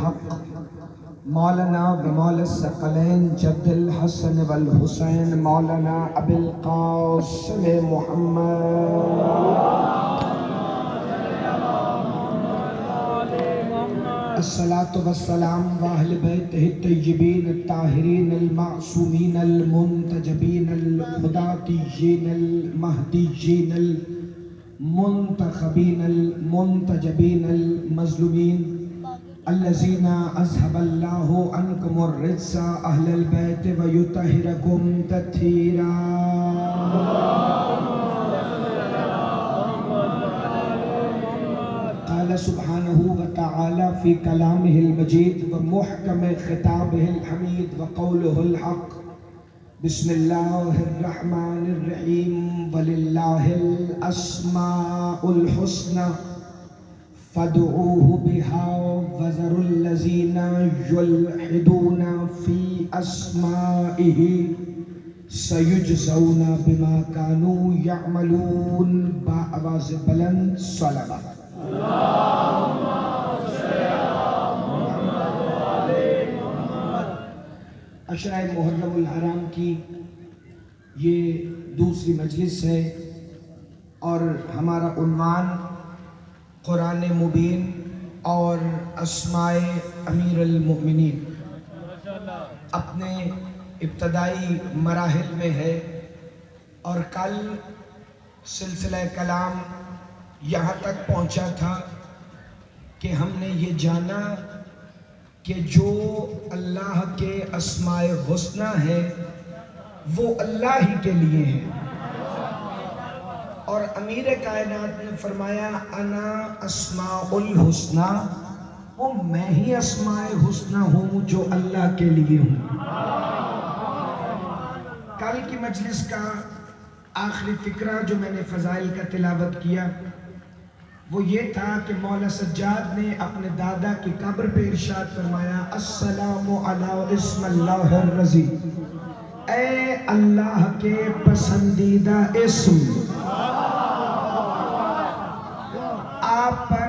الحق مولانا و مولا الثقلین جد الحسن والحسین مولانا ابی القاسم محمد الصلاة والسلام وأهل بيته الطيبين الطاهرين المعصومين المنتجبين الهداتيين المهديين المنتخبين المنتجبين المظلومين الذين أذهب الله عنكم الرجس أهل البيت ويطهركم تطهيرا. قال سبحانه وتعالى في كلامه المجيد ومحكم خطابه الحميد وقوله الحق بسم الله الرحمن الرحيم ولله الأسماء الحسنى فادعوه بها وذروا الذين يلحدون في أسمائه سيجزون بما كانوا يعملون. بآواز بلند صلوات. عشرہ محرم الحرام کی یہ دوسری مجلس ہے اور ہمارا عنوان قرآن مبین اور اسماء امیر المؤمنین اپنے ابتدائی مراحل میں ہے. اور کل سلسلہ کلام یہاں تک پہنچا تھا کہ ہم نے یہ جانا کہ جو اللہ کے اسماء حسنہ ہے وہ اللہ ہی کے لیے ہے. اور امیر کائنات نے فرمایا انا اسماء الحسنہ، وہ میں ہی اسماء حسنہ ہوں جو اللہ کے لیے ہوں. کل کی مجلس کا آخری فقرہ جو میں نے فضائل کا تلاوت کیا وہ یہ تھا کہ مولا سجاد نے اپنے دادا کی قبر پہ ارشاد فرمایا السلام علی اسم اللہ الرضی، اے اللہ کے پسندیدہ اسم، آپ پر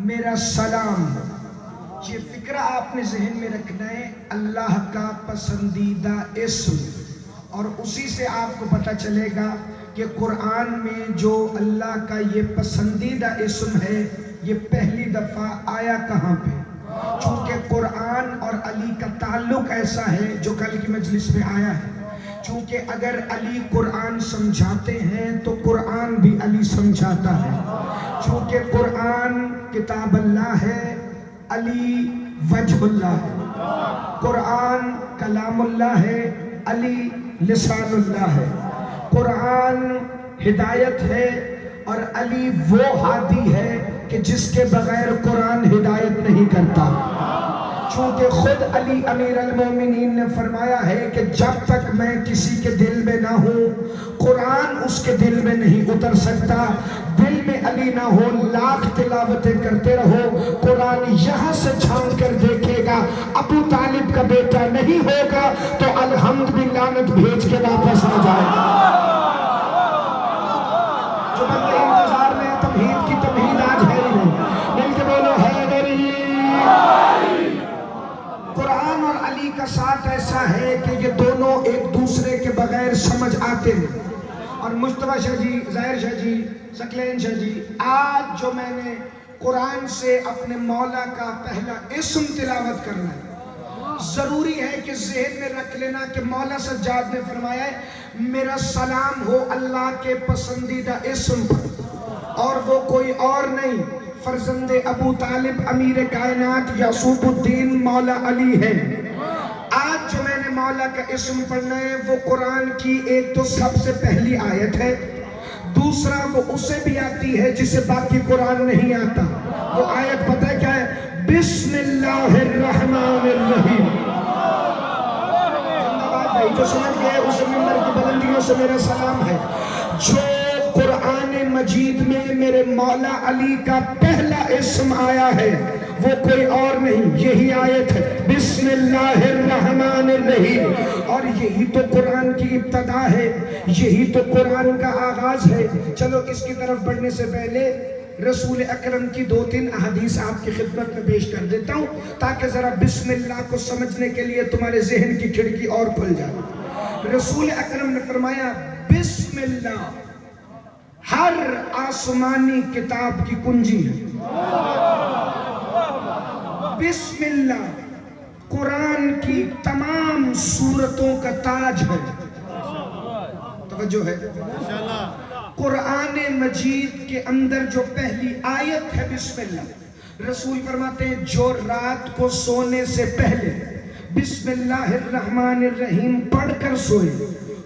میرا سلام. یہ فکرہ آپ نے ذہن میں رکھنا ہے، اللہ کا پسندیدہ اسم. اور اسی سے آپ کو پتہ چلے گا کہ قرآن میں جو اللہ کا یہ پسندیدہ اسم ہے یہ پہلی دفعہ آیا کہاں پہ. چونکہ قرآن اور علی کا تعلق ایسا ہے جو کل کی مجلس میں آیا ہے. چونکہ اگر علی قرآن سمجھاتے ہیں تو قرآن بھی علی سمجھاتا ہے. چونکہ قرآن کتاب اللہ ہے، علی وجہ اللہ ہے. قرآن کلام اللہ ہے، علی لسان اللہ ہے. قرآن ہدایت ہے اور علی وہ ہادی ہے کہ جس کے بغیر قرآن ہدایت نہیں کرتا. چونکہ خود علی امیر المومنین نے فرمایا ہے کہ جب تک میں کسی کے دل میں نہ ہوں قرآن اس کے دل میں نہیں اتر سکتا. دل میں علی نہ ہو لاکھ تلاوتیں کرتے رہو، قرآن یہاں سے چھان کر دیکھے گا ابو طالب کا بیٹا نہیں ہوگا تو الحمد بھی لعنت بھیج کے واپس آ جائے گا. جو بندے انتظار میں تمہید کی تمہید آج ہے ہی نہیں. مل کے بولو حیدری. قرآن اور علی کا ساتھ ایسا ہے کہ یہ دونوں ایک دوسرے کے بغیر سمجھ آتے ہیں. اور مصطفیٰ شاہ جی، ظاہر شاہ جی، ثقلین شاہ جی، آج جو میں نے قرآن سے اپنے مولا کا پہلا اسم تلاوت کرنا ہے، ضروری ہے کہ ذہن میں رکھ لینا کہ مولا سجاد نے فرمایا ہے میرا سلام ہو اللہ کے پسندیدہ اسم پر، اور وہ کوئی اور نہیں فرزند ابو طالب امیر کائنات یعقوب الدین مولا علی ہے. آج جو میں نے مولا کا اسم پڑھنا ہے وہ قرآن کی ایک تو سب سے پہلی آیت ہے، دوسرا وہ اسے بھی آتی ہے جسے باقی قرآن نہیں آتا. وہ آیت پتہ ہے کیا ہے؟ بسم اللہ الرحمن الرحیم. بھائی جو سمجھ گئے اس ممبر کی بلندیوں سے میرا سلام ہے. جو قرآن مجید میں میرے مولا علی کا پہلا اسم آیا ہے وہ کوئی اور نہیں، یہی آیت ہے بسم اللہ الرحمن الرحیم. اور یہی تو قرآن کی ابتدا ہے، یہی تو قرآن کا آغاز ہے. چلو اس کی طرف بڑھنے سے پہلے رسول اکرم کی 2-3 احادیث آپ کی خدمت میں پیش کر دیتا ہوں تاکہ ذرا بسم اللہ کو سمجھنے کے لیے تمہارے ذہن کی کھڑکی اور کھل جائے۔ رسول اکرم نے فرمایا بسم اللہ ہر آسمانی کتاب کی کنجی ہے۔ بسم اللہ قرآن کی تمام سورتوں کا تاج ہے۔ توجہ ہے، قرآن مجید کے اندر جو پہلی آیت ہے بسم اللہ، رسول فرماتے ہیں جو رات کو سونے سے پہلے بسم اللہ الرحمن الرحیم پڑھ کر سوئے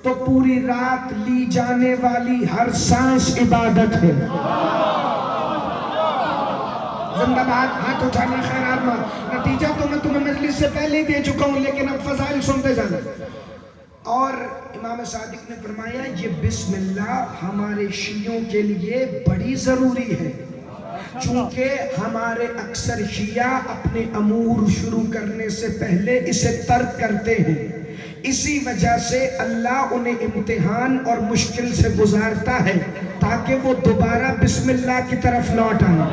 تو پوری رات لی جانے والی ہر سانس عبادت ہے۔ زندہ باد، ہاتھ اٹھانا، خیرات ماں۔ نتیجہ تو میں تمہیں مجلس سے پہلے ہی دے چکا ہوں، لیکن اب فضائل سنتے جانا۔ اور امام صادق نے فرمایا یہ بسم اللہ ہمارے شیعوں کے لیے بڑی ضروری ہے، چونکہ ہمارے اکثر شیعہ اپنے امور شروع کرنے سے پہلے اسے ترک کرتے ہیں، اسی وجہ سے اللہ انہیں امتحان اور مشکل سے گزارتا ہے تاکہ وہ دوبارہ بسم اللہ کی طرف لوٹ آئیں۔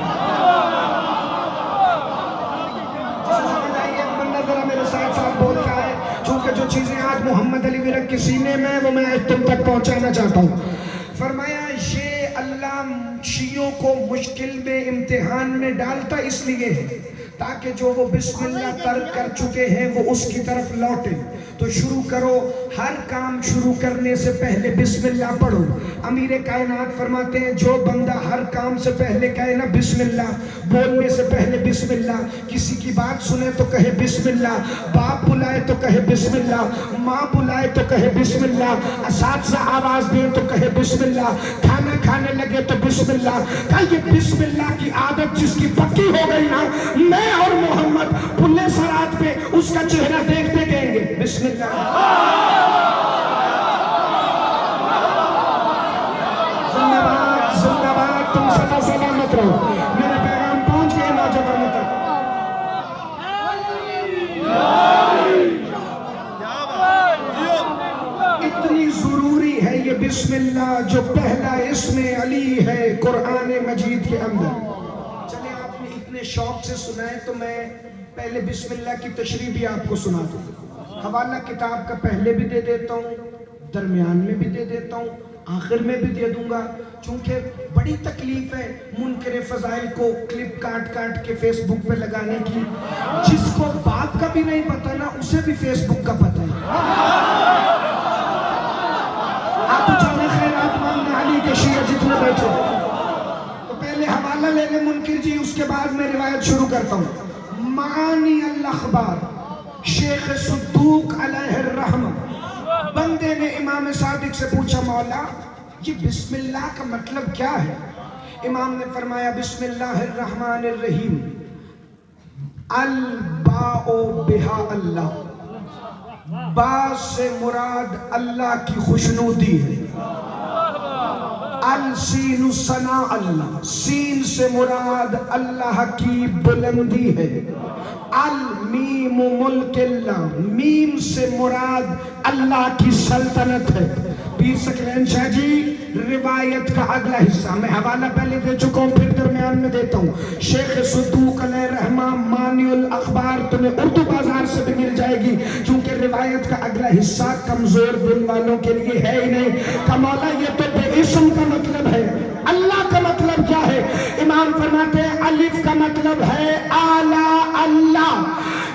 جو چیزیں آج محمد علی ورک کے سینے میں وہ میں تم تک پہنچانا چاہتا ہوں۔ فرمایا یہ اللہ شیعوں کو مشکل میں امتحان میں ڈالتا اس لیے ہے تاکہ جو وہ بسم اللہ ترک کر چکے ہیں وہ اس کی طرف لوٹیں۔ تو شروع کرو، ہر کام شروع کرنے سے پہلے بسم اللہ پڑھو۔ امیر کائنات فرماتے ہیں جو بندہ ہر کام سے پہلے کہے نا بسم اللہ، بولنے سے پہلے بسم اللہ، کسی کی بات سنے تو کہے بسم اللہ، باپ بلائے تو کہے بسم اللہ، ماں بلائے تو کہے بسم اللہ، اساتذہ آواز دیں تو کہے بسم اللہ، کھانا کھانے لگے تو بسم اللہ۔ کہ یہ بسم اللہ کی عادت جس کی پکی ہو گئی نا، میں اور محمد پلے سرات پہ اس کا چہرہ دیکھتے گئیں گے بسم اللہ۔ زندہ باد، زندہ باد، تم سدا سلامت رہو، میرا پیغام پہنچ گئے نوجوانوں تک۔ اتنی ضروری ہے یہ بسم اللہ جو پہلا اسم علی ہے قرآن مجید کے اندر۔ چلے آپ نے اتنے شوق سے سنا ہے تو میں پہلے بسم اللہ کی تشریح بھی آپ کو سنا دوں۔ حوالہ کتاب کا پہلے بھی دے دیتا ہوں، درمیان میں بھی دے دیتا ہوں، آخر میں بھی دے دوں گا، چونکہ بڑی تکلیف ہے منکر فضائل کو کلپ کاٹ کاٹ کے فیس بک پہ لگانے کی۔ جس کو بات کا بھی نہیں پتا نا اسے بھی فیس بک کا پتا ہے۔ آپ اچھانا خیرات مانگنے علی کے شیعہ جتنے بیٹھے، تو پہلے حوالہ لے لیں منکر جی، اس کے بعد میں روایت شروع کرتا ہوں۔ معانی الاخبار، شیخ صدوق علیہ الرحمہ، بندے نے امام صادق سے پوچھا مولا یہ بسم اللہ کا مطلب کیا ہے؟ امام نے فرمایا بسم اللہ الرحمن الرحیم، الباء بہا اللہ، با سے مراد اللہ کی خوشنودی ہے، السین ثنا اللہ، سین سے مراد اللہ کی بلندی ہے، المیم ملک اللہ، میم سے مراد اللہ کی سلطنت ہے۔ پیر سکلین شاہ جی روایت کا اگلا حصہ میں حوالہ پہلے دے چکا ہوں، پھر درمیان میں دیتا ہوں۔ شیخ صدوق علیہ رحمہ مانی الاخبار تمہیں اردو بازار سے بھی مل جائے گی، چونکہ روایت کا اگلا حصہ کمزور دل والوں کے لیے ہے ہی نہیں۔ کہ مولا یہ تو بے اسم کا مطلب ہے، اللہ کا مطلب کیا ہے؟ امام فرماتے ہیں الف کا مطلب ہے اعلیٰ اللہ،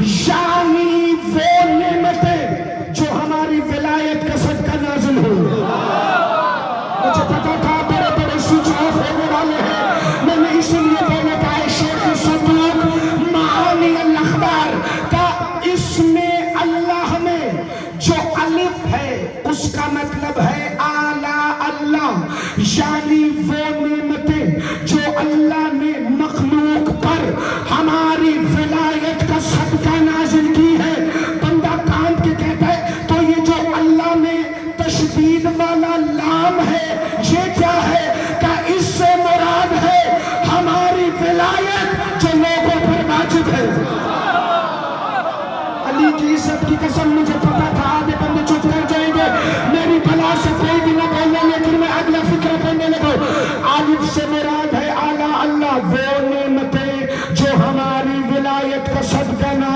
یعنی وہ نعمتیں جو ہماری ولایت کا صدقہ نازل ہو۔ مجھے پتا تھا بڑے بڑے سوچ آف ہونے والے ہیں، میں نے اسی لیے کہنے کا ہے شیخ صدوق معانی الاخبار کا اسم اللہ میں جو الف ہے اس کا مطلب ہے اعلیٰ اللہ، یعنی وہ نعمتیں جو اللہ نے مخلوق پر ہماری ولایت کا صدقہ نازل کی ہے۔ بندہ کام کے کہتا ہے تو یہ جو اللہ نے تشدید والا لام ہے یہ کیا ہے؟ کہ اس سے مراد ہے ہماری ولایت جو لوگوں پر واجب ہے۔ علی کی عزت کی قسم مجھے پتا تھا آدھے بندے چپ کر جائیں گے، میری بلا سے کوئی بھی نہ بولے، لیکن میں اگلا فکر کرنے لگا۔ الف سے مراد ہے اعلیٰ اللہ،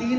3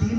3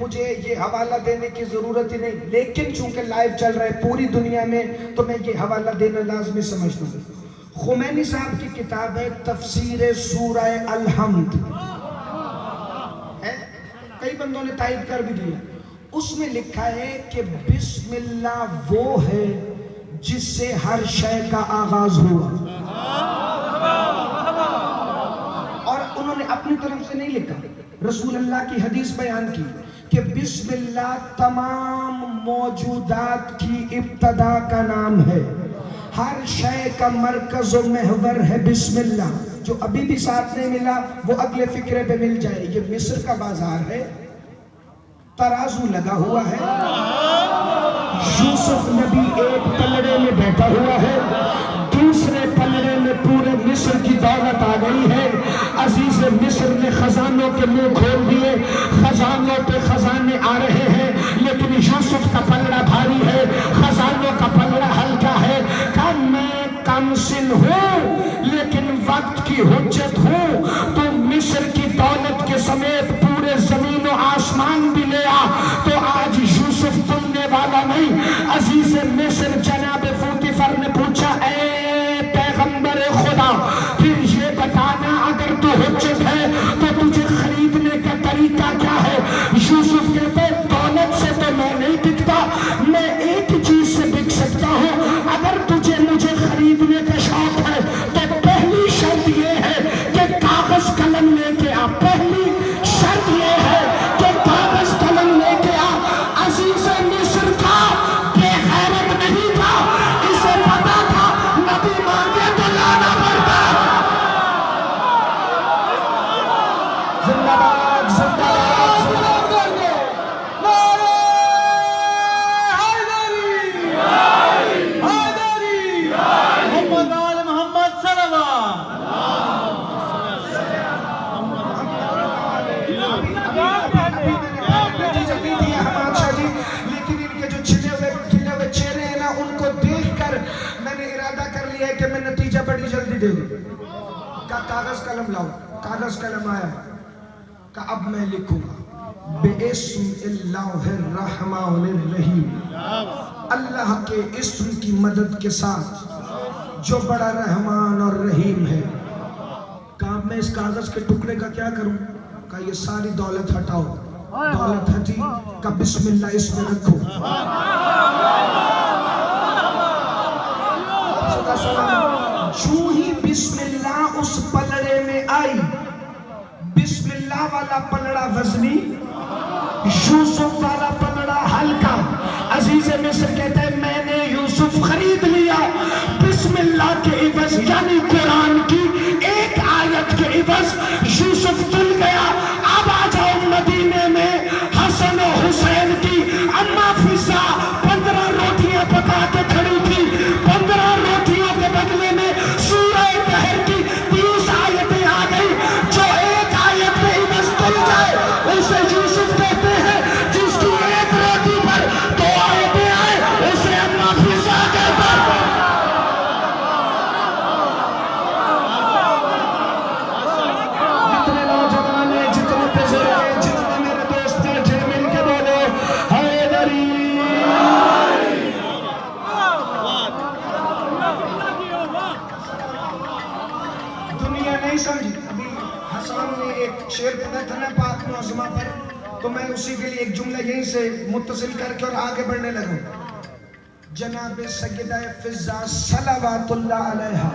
مجھے یہ حوالہ دینے کی ضرورت ہی نہیں، لیکن چونکہ لائیو چل رہا ہے پوری دنیا میں تو میں یہ حوالہ دینا لازمی سمجھتا ہوں۔ خمینی صاحب کی کتاب ہے تفسیر سورہ الحمد، کئی بندوں نے تائید کر بھی دیا۔ اس میں لکھا ہے کہ بسم اللہ وہ ہے جس سے ہر شے کا آغاز ہوا، اور انہوں نے اپنی طرف سے نہیں لکھا، رسول اللہ کی حدیث بیان کی کہ بسم اللہ تمام موجودات کی ابتدا کا نام ہے، ہر شے کا مرکز و محور ہے بسم اللہ۔ جو ابھی بھی ساتھ نہیں ملا وہ اگلے فکرے پہ مل جائے۔ یہ مصر کا بازار ہے، ترازو لگا ہوا ہے، یوسف نبی ایک پلڑے میں بیٹھا ہوا ہے، دوسرے پلڑے میں پورے مصر کی دولت آ گئی ہے۔ عزیز مصر نے خزانوں کے منہ کھول دیے، خزانوں پہ خزانے آ رہے ہیں، لیکن یوسف کا پلڑا بھاری ہے، خزانوں کا پلڑا ہلکا ہے۔ کہ میں کم سن ہوں لیکن وقت کی حجت ہوں، تو مصر کی دولت کے سمیت پورے زمین و آسمان بھی لے آ، تو آج یوسف تلنے والا نہیں۔ عزیز مصر جناب پوتیفر نے پوچھا، اے پیغمبر خدا پھر یہ بتانا اگر تو حجت ہے تو تجھے خریدنے کا طریقہ کیا ہے؟ یوسف کہتے دولت سے تو میں نہیں بکتا، میں ایک چیز سے بک سکتا ہوں، اگر تجھے مجھے خریدنے کا شوق ہے تو پہلی شرط یہ ہے کہ کاغذ قلم لے کے آ، پہلی شرط یہ ہے کہ کاغذ قلم لے کے آ۔ عزیز مصر کا بے غیرت نہیں تھا، اسے پتا تھا نبی مانگے تو لانا پڑتا۔ زندہ باد، زندہ باد، زندہ باد۔ نعرہ حیدری، حیدری، محمد آل محمد صلوات۔ نتیجہ نہیں دیا حماد شاہ جی، لیکن ان کے جو چھلے ہوئے چہرے ہیں نا، ان کو دیکھ کر میں نے ارادہ کر لیا ہے کہ میں نتیجہ بڑی جلدی دے دوں۔ کہا کاغذ قلم لاؤ، کاغذ قلم آیا، کہا اب میں لکھوں گا بِاسْمِ اللَّهِ الرَّحْمَٰنِ الرَّحِيمِ، اللہ کے اسم کی مدد کے ساتھ جو بڑا رحمان اور رحیم ہے۔ کہا میں اس کاغذ کے ٹکڑے کا کیا کروں؟ کہا یہ ساری دولت ہٹاؤ۔ دولت ہٹی، کہا بسم اللہ اس میں رکھو۔ جو ہی بسم اللہ اس پلڑے میں آئی، بسم اللہ والا پلڑا وزنی، یوسف والا پلڑا ہلکا۔ عزیز مصر کہتے ہیں میں نے یوسف خرید لیا بسم اللہ کے عوض، یعنی قرآن کی ایک آیت کے عوض یوسف تل گیا۔ اب آ جاؤ مدینے میں، حسن و حسین کی اماں فضا 15 روٹیاں پکا کے کھڑی تھی، 15 روٹیوں کے بدلے میں سورہ دہر کی 30 آیتیں آ گئی۔ جو ایک آیت کے عوض تل جائے اسے یوسف کہتے ہیں، جس کی ایک روٹی پر 2 آیتیں آئے اسے اماں فضا کہتا ہے۔ جتنے نوجوان ہیں، جتنے بزرگ ہیں، جتنے میرے دوست ہیں، جن مل کے بولو حیدری۔ دنیا نہیں سمجھی۔ ابھی حسان نے ایک شعر پڑھا تھا نا پاک معظمہ پر، تو میں اسی کے لیے ایک جملہ یہیں سے متصل کر کے اور آگے بڑھنے لگوں۔ جناب سیدہ فضا صلوات اللہ علیہا،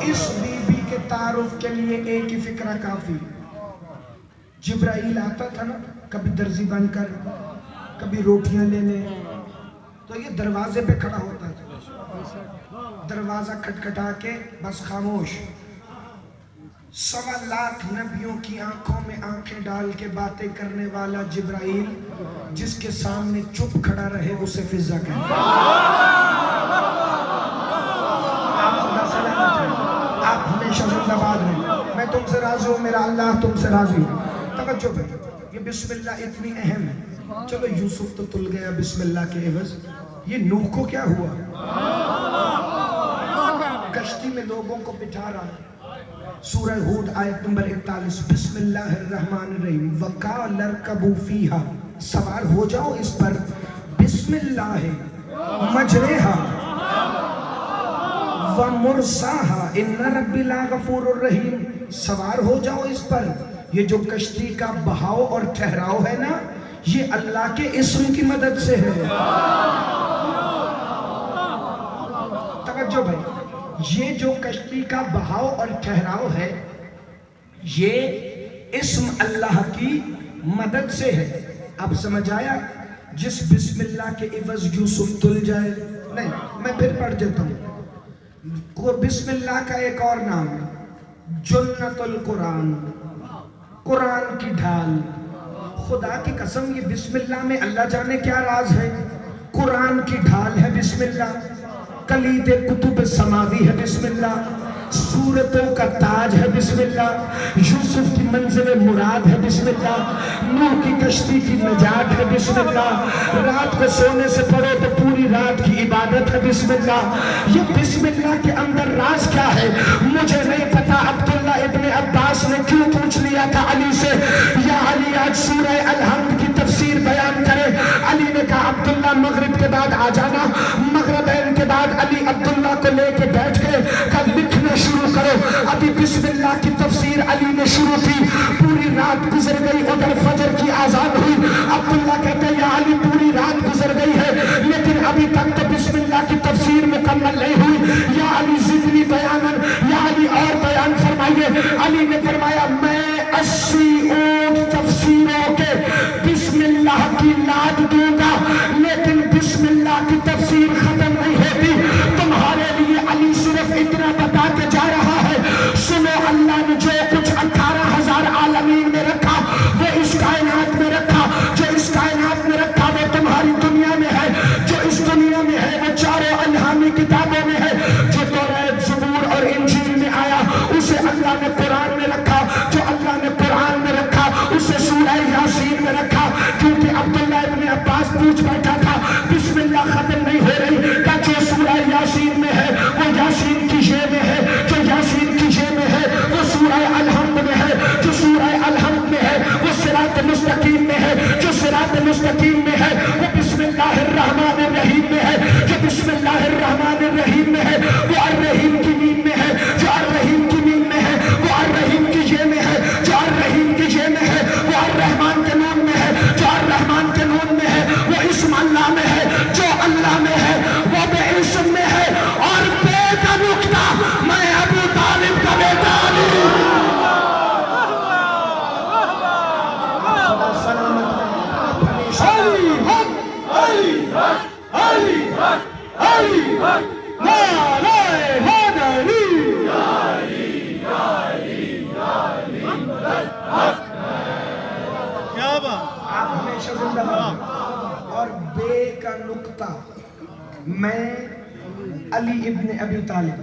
اس بی بی کے تعارف کے لیے ایک ہی فکرہ کافی۔ جبرائیل آتا تھا نا، کبھی درزی بن کر، کبھی روٹیاں لینے، تو یہ دروازے پہ کھڑا ہوتا تھا، دروازہ کھٹکھٹا کے بس خاموش۔ 1.25 لاکھ نبیوں کی آنکھوں میں آنکھیں ڈال کے باتیں کرنے والا جبرائیل، جس کے سامنے چپ کھڑا رہے اسے فضا کہتے ہیں۔ آپ خدا سلامت رہیں، آپ ہمیشہ زندہ باد رہیں، میں تم سے راضی ہوں، میرا اللہ تم سے راضی ہوں۔ توجہ پہ، یہ بسم اللہ اتنی اہم ہے۔ چلو یوسف تو تل گیا بسم اللہ کے عوض، یہ نوح کو کیا ہوا؟ کشتی میں لوگوں کو بٹھا رہا ہے، سورہ ہود آیت نمبر 41 بسم اللہ الرحمن الرحیم وَقَالَ ارْكَبُوا فِيهَا سوار ہو جاؤ اس پر بسم اللہ مجرہا وَمُرْسَاهَا إِنَّ رَبِّي لَغَفُورٌ الرَّحِيمٌ سوار ہو جاؤ اس پر. یہ جو کشتی کا بہاؤ اور ٹھہراؤ ہے نا یہ اللہ کے اسم کی مدد سے ہے. توجہ بھائی, یہ جو کشتی کا بہاؤ اور ٹھہراؤ ہے یہ اسم اللہ کی مدد سے ہے. اب سمجھ آیا؟ جس بسم اللہ کے عوض یوسف تل جائے نہیں, میں پھر پڑھ دیتا ہوں. بسم اللہ کا ایک اور نام ہے جنت القرآن, قرآن کی ڈھال. خدا کی قسم یہ بسم اللہ میں اللہ جانے کیا راز ہے. قرآن کی ڈھال ہے بسم اللہ, کلید کتب سماوی ہے بسم اللہ, سورتوں کا تاج ہے بسم اللہ, یوسف کی منزل مراد ہے بسم اللہ, نوح کی کشتی کی نجات ہے بسم اللہ, رات کو سونے سے پڑھو تو پوری رات کی عبادت ہے بسم اللہ. یہ بسم اللہ کے اندر راز کیا ہے مجھے نہیں پتا. عبداللہ ابن عباس نے کیوں پوچھ لیا تھا علی سے یا علی آج سورہ الحمد کی تفسیر بیان کرے. علی نے کہا عبداللہ مغرب کے بعد آ جانا. مغربین کے بعد علی عبداللہ کو لے کے بیٹھ گئے, کل لکھنا شروع کرو. ابھی بسم اللہ کی تفسیر علی نے شروع کی, پوری رات گزر گئی, ادھر فجر کی آزان ہوئی. عبداللہ کہتے ہیں یا علی پوری رات گزر گئی ہے لیکن ابھی تک تو بسم اللہ کی تفسیر مکمل نہیں ہوئی. یا علی زدنی بیانن, یا علی اور بیان فرمائیے. علی نے فرمایا میں 80 اونٹ تفسیروں کے بسم اللہ کی لاد دوں گا لیکن بسم اللہ کی تفسیر ختم نہیں ہوتی. تمہارے لیے علی صرف اتنا بتا کے جا رہا ہے, سنو اللہ نے جو کچھ 18,000 عالمین میں رکھا وہ اس کائنات میں رکھا, جو اس کائنات میں رکھا وہ تمہاری دنیا میں ہے, جو اس دنیا میں ہے وہ چاروں الہامی کتابوں میں ہے. جو توریت زبور اور انجیل میں آیا اسے اللہ نے قرآن میں رکھا, جو اللہ نے قرآن میں رکھا اسے سورہ یاسین میں رکھا. کیونکہ عبداللہ ابن عباس پوچھ بیٹھا تھا بسم اللہ ختم نہیں ہو رہی, کہ جو سورہ یاسین میں ہے وہ یاسین کی یہ میں ہے, جو یاسین کی یہ میں ہے وہ سورہ الحمد میں ہے, جو سورہ الحمد میں ہے وہ صراط مستقیم میں ہے, جو صراط مستقیم میں ہے وہ بسم اللہ الرحمن الرحیم میں ہے, جو بسم اللہ الرحمن الرحیم میں ہے وہ الرحیم کی میم میں ہے, جو الرحیم کی میم میں ہے وہ الرحیم کی یہ میں ہے, جو الرحیم کی یہ میں ہے وہ الرحمن کے نون میں ہے, جو الرحمن کے نون میں ہے وہ اسم اللہ میں ہے, جو اللہ میں ہے وہ بے اسم میں ہے. اور بے کا نقطہ میں ابو طالب کا بیٹا علی. علی حق, علی حق, علی حق, علی حق, نعرہ حیدری. کیا بات, آپ ہمیشہ زندہ باد. اور بے کا نقطہ میں علی ابن ابی طالب.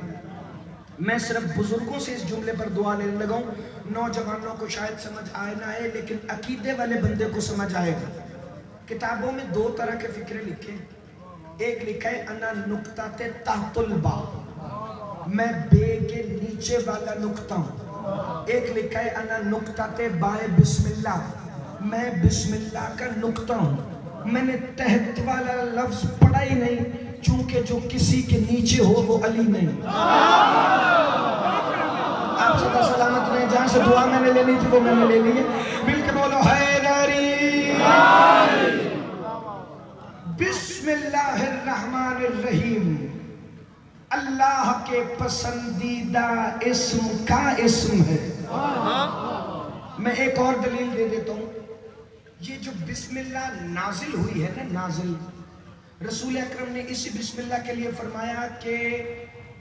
میں صرف بزرگوں سے اس جملے پر دعا لینے لگا ہوں. نوجوانوں کو شاید سمجھ آئے نہ آئے لیکن عقیدے والے بندے کو سمجھ آئے گا. کتابوں میں 2 طرح کے فکرے لکھے, ایک لکھا ہے انا نقطہ تحت البا, میں بے کے نیچے والا نقطہ ہوں. ایک لکھا ہے انا نقطہ بائے بسم اللہ, میں بسم اللہ کا نقطہ ہوں. میں نے تحت والا لفظ پڑھا ہی نہیں چونکہ جو کسی کے نیچے ہو وہ علی نہیں. آپ صدا سلامت رہیں, جہاں سے دعا میں نے لینی تھی وہ میں نے لے لی ہے. مل کے بولو حیدری. بسم اللہ الرحمن الرحیم اللہ کے پسندیدہ اسم کا اسم ہے. میں ایک اور دلیل دے دیتا ہوں. یہ جو بسم اللہ نازل ہوئی ہے نا, نازل, رسول اکرم نے اسی بسم اللہ کے لیے فرمایا کہ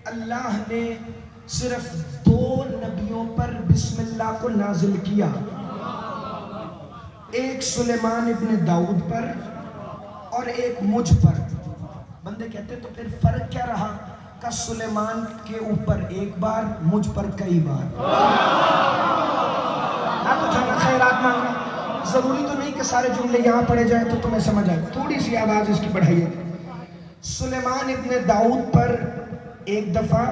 اللہ نے صرف 2 نبیوں پر بسم اللہ کو نازل کیا, ایک سلیمان ابن داؤد پر اور ایک مجھ پر. بندے کہتے تو پھر فرق کیا رہا, کہ سلیمان کے اوپر ایک بار, مجھ پر کئی بار. آپ تو جانا خیرات مانگنا, ضروری تو نہیں کہ سارے جملے یہاں پڑھے جائیں تو تمہیں سمجھ آئے, تھوڑی سی آواز اس کی بڑھائیے. سلیمان ابن داؤد پر ایک دفعہ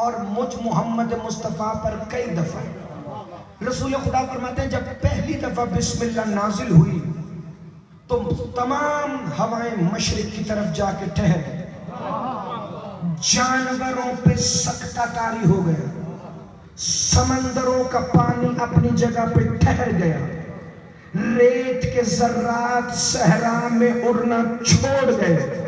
اور مجھ محمد مصطفیٰ پر کئی دفعہ. رسول خدا فرماتے ہیں جب پہلی دفعہ بسم اللہ نازل ہوئی تو تمام ہوائیں مشرق کی طرف جا کے ٹھہر گئے. جانوروں پہ سکتہ طاری ہو گیا. سمندروں کا پانی اپنی جگہ پہ ٹھہر گیا. ریت کے ذرات صحرا میں اڑنا چھوڑ گئے.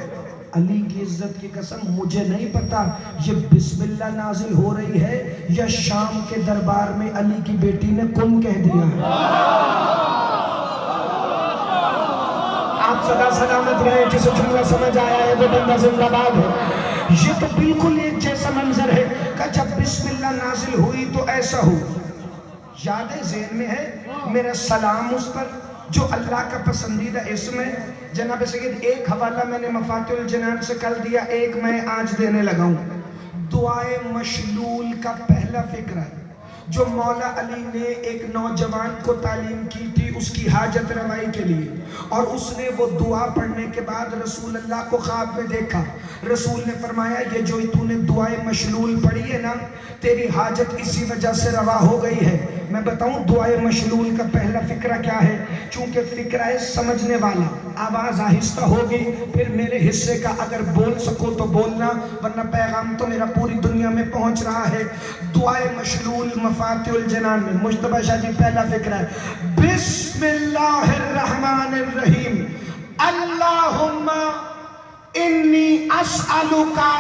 علی کی عزت کی قسم مجھے نہیں پتا یہ بسم اللہ نازل ہو رہی ہے یا شام کے دربار میں علی کی بیٹی نے کن کہہ دیا ہے. آپ سدا سلامت رہے. جسے جملہ سمجھ آیا ہے وہ بندہ زندہ باد ہے. یہ تو بالکل ایک جیسا منظر ہے کہ جب بسم اللہ نازل ہوئی تو ایسا ہو. یاد ہے ذہن میں ہے میرا سلام اس پر جو اللہ کا پسندیدہ اسم ہے. جناب سید ایک حوالہ میں نے مفاتیح الجنان سے کل دیا, ایک میں آج دینے لگا ہوں. دعائے مشلول کا پہلا فکرہ جو مولا علی نے ایک نوجوان کو تعلیم کی تھی اس کی حاجت روائی کے لیے, اور اس نے وہ دعا پڑھنے کے بعد رسول اللہ کو خواب میں دیکھا. رسول نے فرمایا یہ جو تو نے دعائے مشلول پڑھی ہے نا تیری حاجت اسی وجہ سے روا ہو گئی ہے. میں بتاؤں دعائے مشلول کا پہلا فکرہ کیا ہے؟ چونکہ فکرہ ہے سمجھنے والا, آواز آہستہ ہوگی, پھر میرے حصے کا اگر بول سکو تو بولنا ورنہ پیغام تو میرا پوری دنیا میں پہنچ رہا ہے. دعائے مشلول مفاتیح الجنان میں مجتبیٰ شاہ جی پہلا فکرہ ہے بسم اللہ الرحمن الرحیم اللہم انی اسألوکا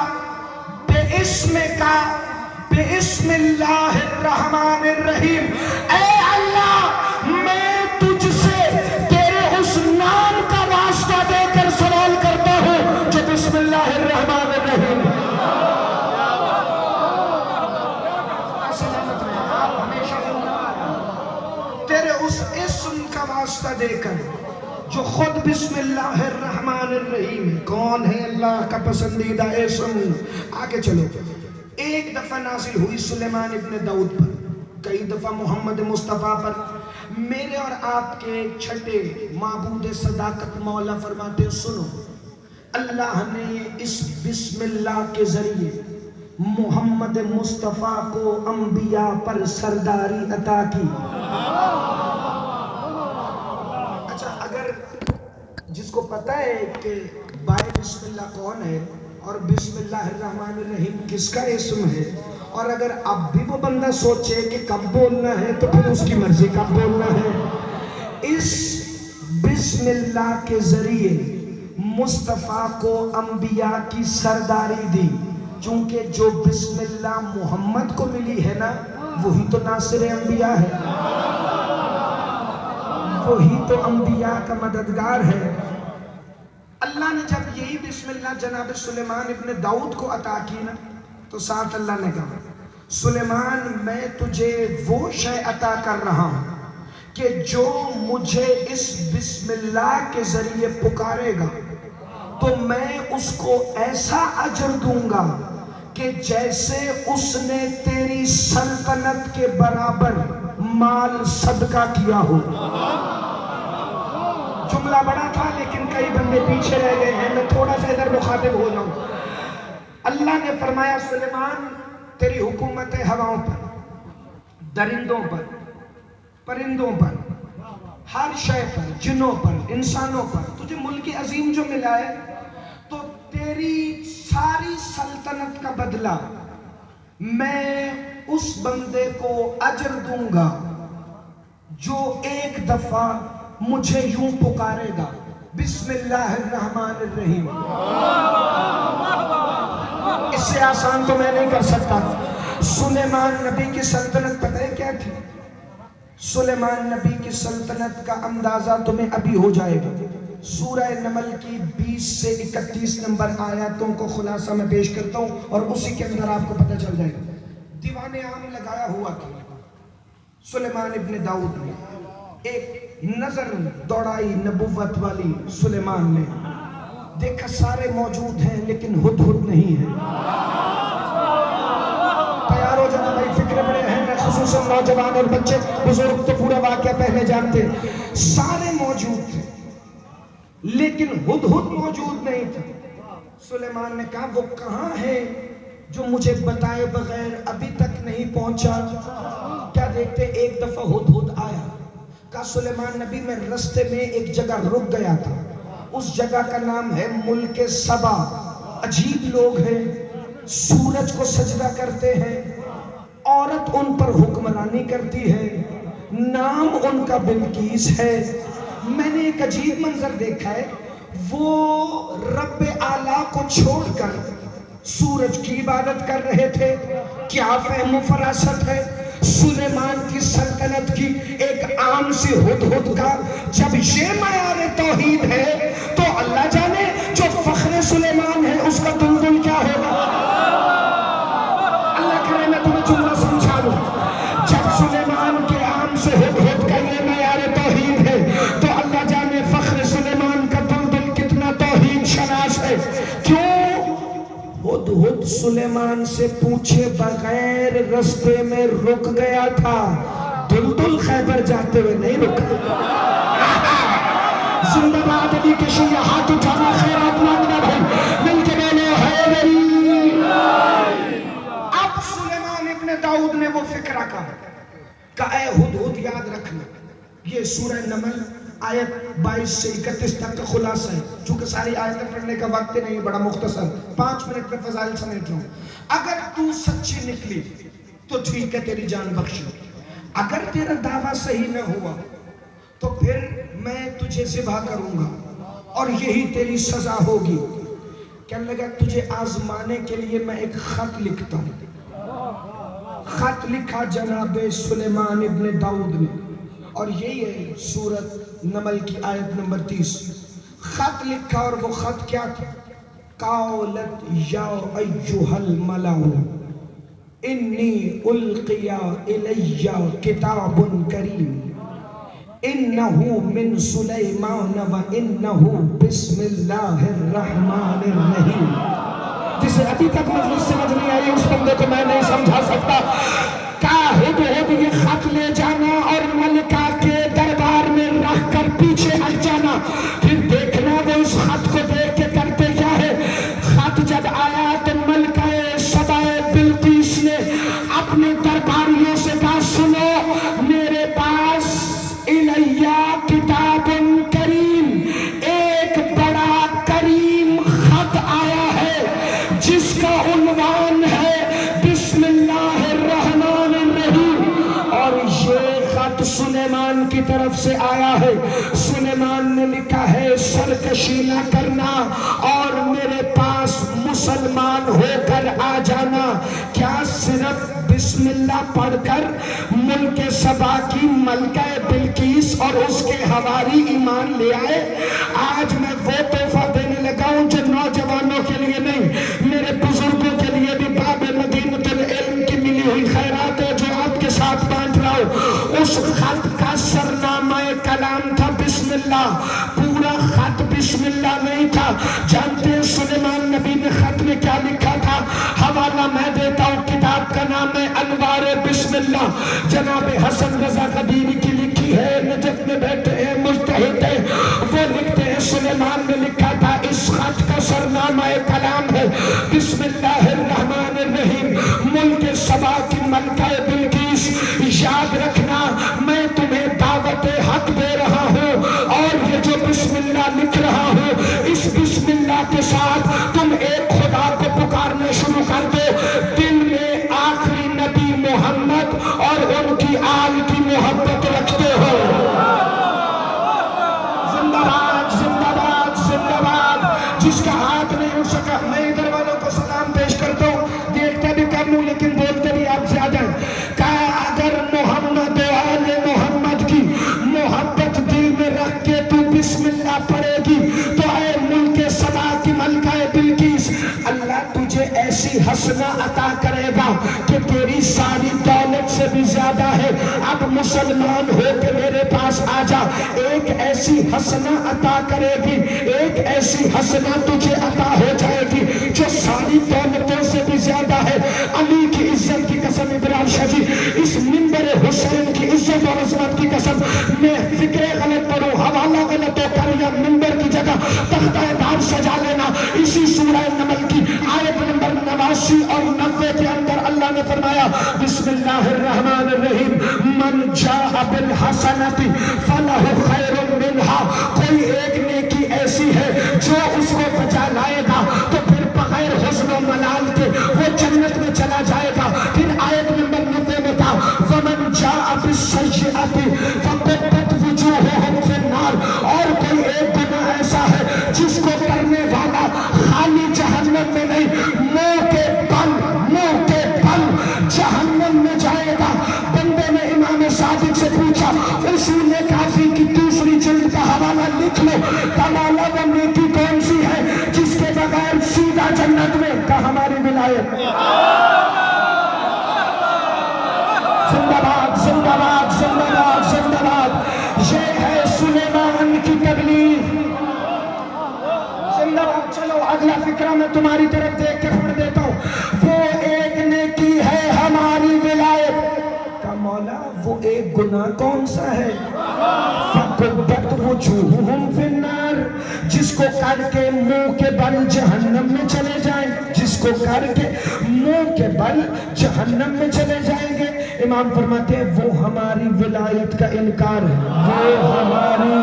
باسم اللہ الرحمن الرحیم. اے اللہ میں تجھ سے تیرے اس نام کا واسطہ دے کر سوال کرتا ہوں جو بسم اللہ الرحمن الرحیم. تیرے اس اسم کا واسطہ دے کر جو خود بسم اللہ الرحمن الرحیم. کون ہے اللہ کا پسندیدہ اسم؟ آگے چلو. ایک دفعہ نازل ہوئی سلیمان ابن داؤد پر, کئی دفعہ محمد مصطفیٰ پر. میرے اور آپ کے چھٹے معبود صداقت مولا فرماتے سنو, اللہ نے اس بسم اللہ کے ذریعے محمد مصطفیٰ کو انبیاء پر سرداری عطا کی. اچھا اگر جس کو پتا ہے کہ بائے بسم اللہ کون ہے اور بسم اللہ الرحمن الرحیم کس کا اسم ہے, اور اگر اب بھی وہ بندہ سوچے کہ کب بولنا ہے تو پھر اس کی مرضی کب بولنا ہے. اس بسم اللہ کے ذریعے مصطفیٰ کو انبیاء کی سرداری دی. چونکہ جو بسم اللہ محمد کو ملی ہے نا وہی تو ناصر انبیاء ہے, وہی تو انبیاء کا مددگار ہے. اللہ نے جب یہی بسم اللہ جناب سلیمان ابن داؤد کو عطا کی نا تو ساتھ اللہ نے کہا سلیمان میں تجھے وہ شے عطا کر رہا ہوں کہ جو مجھے اس بسم اللہ کے ذریعے پکارے گا تو میں اس کو ایسا اجر دوں گا کہ جیسے اس نے تیری سلطنت کے برابر مال صدقہ کیا ہو. جملہ بڑا تھا لیکن کئی بندے پیچھے رہ گئے ہیں, میں تھوڑا سا ادھر مخاطب ہو جاؤں. اللہ نے فرمایا سلیمان تیری حکومت ہے ہواؤں پر, درندوں پر, پرندوں پر, ہر شے پر, جنوں پر, انسانوں پر. تجھے ملک عظیم جو ملا ہے تو تیری ساری سلطنت کا بدلہ میں اس بندے کو اجر دوں گا جو ایک دفعہ مجھے یوں پکارے گا بسم اللہ الرحمن الرحیم. اس سے آسان تو میں نہیں کر سکتا. سلیمان نبی کی سلطنت پتہ ہے کیا تھی؟ سلیمان نبی کی سلطنت کا اندازہ تمہیں ابھی ہو جائے گا. سورہ نمل کی 20 سے 31 نمبر آیاتوں کو خلاصہ میں پیش کرتا ہوں اور اسی کے اندر آپ کو پتہ چل جائے گا. دیوان عام لگایا ہوا تھا سلیمان ابن داؤد نے. ایک نظر دوڑائی نبوت والی سلیمان نے, دیکھا سارے موجود ہیں لیکن ہدہد نہیں ہے. تیار ہو جانا بھائی, فکر بڑے ہیں, میں خصوصاً نوجوان اور بچے, بزرگ تو پورا واقعہ پہلے جانتے. سارے موجود تھے لیکن ہدہد موجود نہیں تھا. سلیمان نے کہا وہ کہاں ہے جو مجھے بتائے بغیر ابھی تک نہیں پہنچا؟ کیا دیکھتے ایک دفعہ ہدہد آیا، کہا سلیمان نبی میں رستے میں ایک جگہ رک گیا تھا، اس جگہ کا نام ہے ملک سبا، عجیب لوگ ہیں، سورج کو سجدہ کرتے ہیں، عورت ان پر حکمرانی کرتی ہے، نام ان کا بلقیس ہے۔ میں نے ایک عجیب منظر دیکھا ہے، وہ رب اعلیٰ کو چھوڑ کر سورج کی عبادت کر رہے تھے۔ کیا فہم و فراست ہے سلیمان کی سلطنت کی ایک عام سی ہدہد کا! جب یہ معیار توحید ہے تو اللہ جانے جو فخر سلیمان ہے اس کا دلدل کیا ہوگا۔ اللہ کرے میں تمہیں جملہ سمجھا دوں، جب سلیمان کے عام سے ہدہد کا یہ معیار توحید ہے تو اللہ جانے فخر سلیمان کا دلدل کتنا توحید شناس ہے۔ کیوں؟ ہدہد سلیمان سے پوچھے بغیر رستے میں رک گیا تھا، دلدل خیبر جاتے ہوئے نہیں رکا۔ زندہ باد علی کے شیعہ، ہاتھ اٹھانا، خیرات مانگنا بھائی، مل کے بولو حیدری۔ اب سلیمان ابن داؤد نے وہ فکرہ کہا اے ہدہد یاد رکھنا، یہ سورہ نمل آیت 22 سے 31 تک کا خلاصہ ہے، چونکہ ساری آیتیں پڑھنے کا وقت نہیں، بڑا مختصر 5 منٹ میں فضائل سمیٹ لوں۔ اگر تو سچی نکلی تو ٹھیک ہے، تیری جان بخشی، اگر تیرا دعویٰ صحیح نہ ہوا تو پھر میں تجھے ذبح کروں گا اور یہی تیری سزا ہوگی۔ کہنے لگا تجھے آزمانے کے لیے میں ایک خط لکھتا ہوں۔ خط لکھا جناب سلیمان ابن داؤد نے، اور یہی ہے سورت نمل کی آیت نمبر 30۔ خط لکھا، اور وہ خط کیا تھا؟ قالت یا ایھا الملأ انی القی الی کتاب کریم انہ من سلیمان و انہ بسم اللہ الرحمن الرحیم۔ جسے ابھی تک مجلس سمجھ نہیں آئی اس بندے کو میں نہیں سمجھا سکتا۔ کہا ہدہد یہ خط لے جانا اور ملکہ کے دربار میں رکھ کر پیچھے ہٹ جانا، پھر دیکھنا وہ اس خط کو دیکھ کے کرتے کیا ہے۔ خط جب آیا تو ملکہ سبا بلقیس نے اپنے درباریوں سے کہا سنو، میرے پاس الیہ کتاب کریم، ایک بڑا کریم خط آیا ہے جس کا عنوان ہے بسم اللہ الرحمن الرحیم، اور یہ خط سلیمان کی طرف سے آیا ہے۔ سلیمان نے لکھا ہے سرکشی نہ کرنا اور میرے پاس مسلمان ہو کر آ جانا۔ کیا صرف بسم اللہ پڑھ کر ملک سبا کی ملکہ بلقیس اور اس کے حواری ایمان لے آئے؟ آج میں وہ تحفہ دینے لگا ہوں جو نوجوانوں کے لیے نہیں، میرے بزرگوں کے لیے بھی باب مدینۃ العلم کی ملی ہوئی خیرات ہے جو آپ کے ساتھ بانٹ رہا ہوں۔ اس خط کا سرنامہ کلام تھا بسم اللہ، پورا خط بسم اللہ نہیں تھا۔ جانتے ہیں سلیمان نبی نے خط میں کیا لکھا تھا؟ حوالہ میں دیتا ہوں، کتاب کا نام ہے انوار بسم اللہ، جناب حسن رضا قدیری کی لکھی ہے، نجف میں بیٹھے ہیں مجتہد ہیں، وہ لکھتے ہیں سلیمان نے لکھا تھا اس خط کا سرنامہ کلام ہے بسم اللہ الرحمن الرحیم، ملک سبا کی ملکہ بلقیس، یاد رکھنا میں تمہیں دعوت حق دے رہا ہوں، اور یہ جو بسم اللہ لکھ رہا ہوں اس بسم اللہ کے ساتھ تم ایک خدا کو پکارنا شروع کر دو، دل میں آخری نبی محمد اور ان کی آل کی محبت رکھتے ہو۔ زندہ باد زندہ باد زندہ باد۔ جس کا ہاتھ نہیں اٹھ سکا میں ادھر والوں کو سلام پیش کرتا ہوں، دیکھتے بھی کم ہوں لیکن بولتے بھی آپ زیادہ ہیں۔ کہا اگر محمد و آل محمد کی محبت دل میں رکھ کے تو بسم اللہ پڑھے گی تو اے ملک سبا کی ملکہ بلقیس، اللہ تجھے ایسی حسنہ عطا کرے گا کہ تیری ساری دولت سے بھی زیادہ ہے۔ اب مسلمان ہو کے میرے پاس آ جا، ایک ایسی حسنہ عطا کرے گی، ایک ایسی حسنہ تجھے عطا ہو جائے گی جو ساری دولتوں سے بھی زیادہ ہے۔ علی کی عزت کی قسم ابراہیم شاہ جی، اس منبر حسین کی عزت اور عظمت کی قسم، میں فکر غلط پڑھوں، حوالہ غلط ہو کر یا منبر کی جگہ تختہ دار سجا لینا، اسی سورہ نمل کی آیت نمبر 89 اور 90 نے فرمایا بسم اللہ الرحمن الرحیم من جاء بالحسنۃ فلہ خیر منہا، کوئی ایک نیکی ایسی ہے جو اس کو بچا لائے گا تو پھر بغیر حزن و ملال کے وہ جنت میں چلا جائے گا۔ پھر آیت نمبر 90 میں تھا ومن جاء بالسیئۃ فکبت وجوہہم فی النار، اور کوئی ایک گناہ ایسا ہے جس کو کرنے والا خالی جہنم میں نہیں، منہ کے بل جہنم میں جائے گا۔ بندے نے امام صادق سے پوچھا اصول کافی کی دوسری جلد کا حوالہ لکھ لو، کمالا وہ نیکی کون سی ہے جس کے بغیر سیدھا جنت میں کا ہماری ولایت۔ زندہ باد زندہ باد زندہ باد زندہ باد، یہ ہے سلیمان کی تبلیغ۔ زندہ باد۔ چلو اگلا فکرہ میں تمہاری طرف دیکھ کے پڑھ دیتا ہوں۔ وہ ایک نیکی ہے ہماری ولایت کا مولا، وہ ایک گناہ کون سا ہے؟ فَقُبَّتْ وُجُوهُهُمْ فِي النَّارِ، جس کو کر کے منہ کے بل جہنم میں چلے جائیں، جس کو کر کے منہ کے بل جہنم میں چلے جائیں گے۔ امام فرماتے ہیں وہ ہماری ولایت کا انکار ہے، وہ ہماری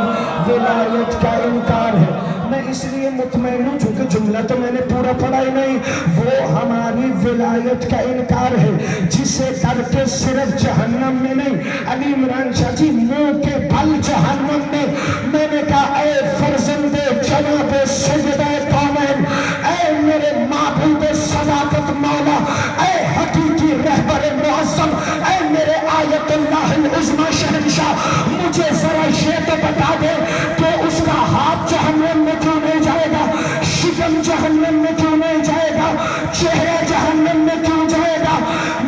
ولایت کا انکار ہے۔ میں اس لیے مطمئن ہوں چونکہ جملہ تو میں نے پورا پڑھا ہی نہیں۔ وہ ہماری ولایت کا انکار ہے جسے کر کے صرف جہنم میں نہیں، علی عمران شاہ جی منہ کے بل جہنم میں۔ میں نے کہا اے فرزند جناب سیدہ کونین، اے میرے معبود صداقت مولا، اے حقیقی رہبر معظم، اے میرے آیت اللہ العظمی شہنشاہ، مجھے ذرا یہ تو بتا دے کہ اس کا ہاتھ جہنم میں کیوں نہیں جائے گا، شکم جہنم میں کیوں نہیں جائے گا، چہرہ جہنم میں کیوں جائے گا؟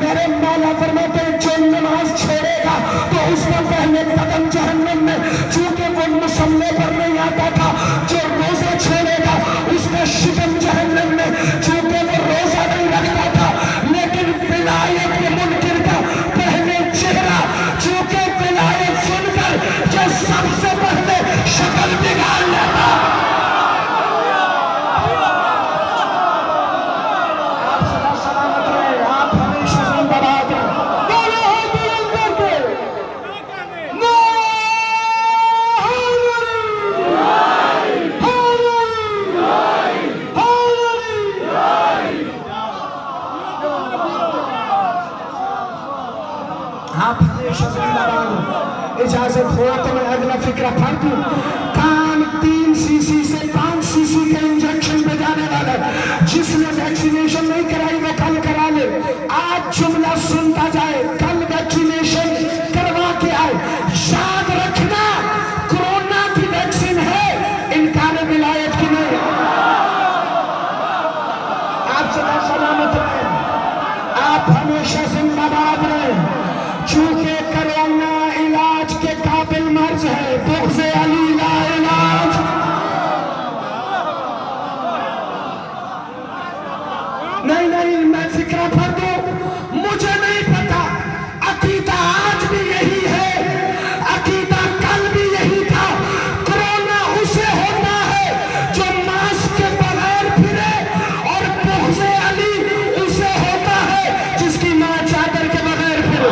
میرے مولا فرماتے ہیں جو نماز چھوڑے گا تو اس کا پہلے قدم جہنم میں، چونکہ وہ مصلے پر نہیں آتا تھا۔ جو روزہ چھوڑے گا اس کا شکم جہنم میں، چونکہ وہ روزہ نہیں رکھتا تھا۔ لیکن ولایت کے منکر کا پہلے چہرہ، چونکہ ولایت سن کر جو سب سے پہلے شکل بگاڑ لیتا۔ آپ سدا سلامت رہے، آپ ہمیشہ زندہ باد رہے۔ آپ ہمیشہ زندہ باد۔ اجازت ہو تو میں اگلا فکرہ پڑھ دوں۔ کان 3 سی سی سے 5 سی سی کے انجیکشن پہ جانے والا، جس نے ویکسینیشن نہیں کرائی وہ کل کرا لے۔ آج جملہ سنتا جائے، کل ویکسینیشن کروا کے آئے۔ یاد رکھنا کورونا کی ویکسین ہے، انکار ولایت کی نہیں۔ آپ سدا سلامت رہے، آپ ہمیشہ زندہ باد رہے۔ چونکہ کرونا علاج کے قابل مرض ہے، بغض علی لا علاج۔ نہیں میں فکرہ پڑھ دوں، مجھے نہیں پتا عقیدہ آج بھی یہی ہے، عقیدہ کل بھی یہی تھا۔ کرونا اسے ہوتا ہے جو ماسک کے بغیر پھرے، اور بغض علی اسے ہوتا ہے جس کی ماں چادر کے بغیر پھرے۔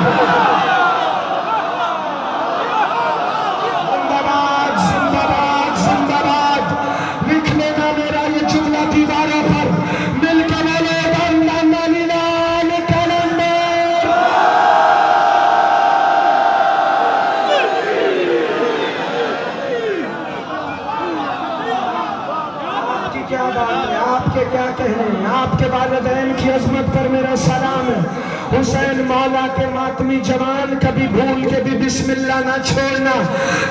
زندہ باد زندہ باد۔ لکھ لینا میرا یہ جملہ دیواروں پر، مل کے بولو بندہ لال کلندر۔ آپ کی کیا بات ہے، آپ کے کیا کہنے ہیں، آپ کے والدین کی عظمت پر میرا سلام ہے۔ حسین مولا کے ماتمی جوان کبھی بھول کے بھی بسم اللہ نہ چھوڑنا،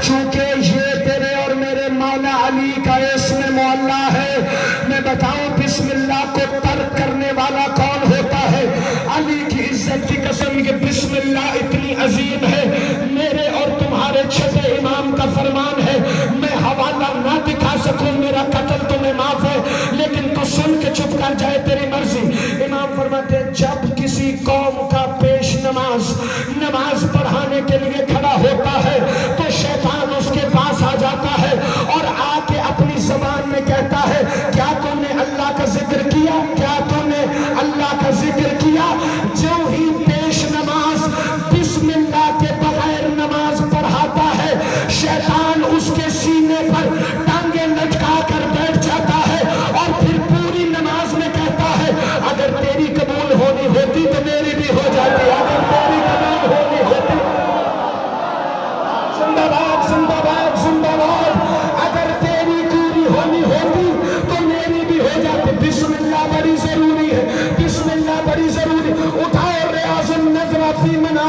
چونکہ یہ تیرے اور میرے مولا علی کا اسم مولا ہے۔ میں بتاؤں بسم اللہ کو ترک کرنے والا کون ہوتا ہے؟ علی کی عزت کی قسم کہ بسم اللہ اتنی عظیم ہے، میرے اور تمہارے چھٹے امام کا فرمان ہے، میں حوالہ نہ دکھا سکوں، میرا قتل تمہیں معاف ہے، لیکن تو سن کے چپ کر جائے تیری مرضی۔ امام فرماتے ہیں جب کسی قوم کا پیش نماز پڑھانے کے لیے کھڑا ہوتا ہے تو شیطان اس کے پاس آ جاتا ہے اور آ کے اپنی زبان میں کہتا ہے کیا تم نے اللہ کا ذکر کیا، کیا تم نے اللہ کا ذکر کیا؟ جو ہی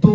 2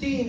3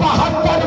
72